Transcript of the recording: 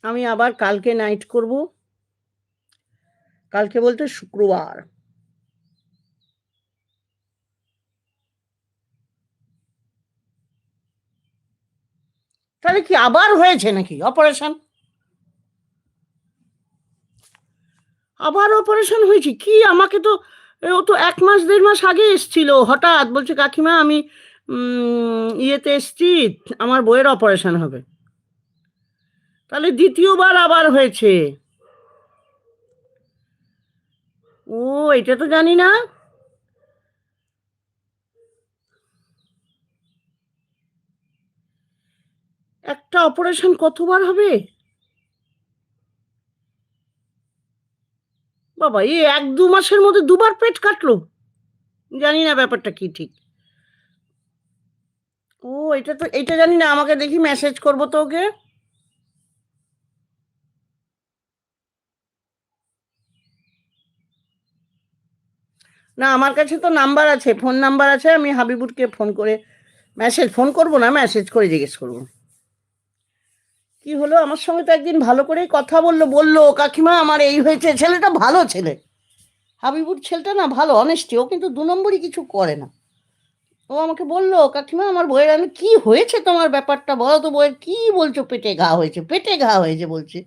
আমি আবার কালকে নাইট করব। কালকে বলতে শুক্রবার। তাহলে কি আবার হয়েছে নাকি অপারেশন? আবার অপারেশন হয়েছে কি? আমাকে তো ও তো 1 মাস 1.5 মাস আগে এসছিল, হঠাৎ বলছে কাকিমা আমি ইয়েতে এসছি, আমার বউয়ের অপারেশন হবে। তাহলে দ্বিতীয়বার আবার হয়েছে? ও, এটা তো জানি না। একটা অপারেশন কতবার হবে? বাবা, এই 1-2 মাসের মধ্যে দুবার পেট কাটলো? জানি না ব্যাপারটা কি ঠিক। ও, এটা জানি না, আমাকে দেখি মেসেজ করবো তো ওকে। না, আমার কাছে তো নাম্বার আছে, ফোন নাম্বার আছে, আমি হাবিবুরকে ফোন করে ফোন করবো না, মেসেজ করে জিজ্ঞেস করবো কি হলো। আমার সঙ্গে তো একদিন ভালো করেই কথা বললো কাকিমা আমার এই হয়েছে। ছেলেটা ভালো ছেলে, হাবিবুর ছেলেটা না ভালো, অনেস্টি, ও কিন্তু 2 নম্বরই কিছু করে না। ও আমাকে বললো কাকিমা আমার বইয়ের, আমি কি হয়েছে তোমার ব্যাপারটা বলো তো, বইয়ের কি বলছো, পেটে ঘা হয়েছে, পেটে ঘা হয়েছে বলছে।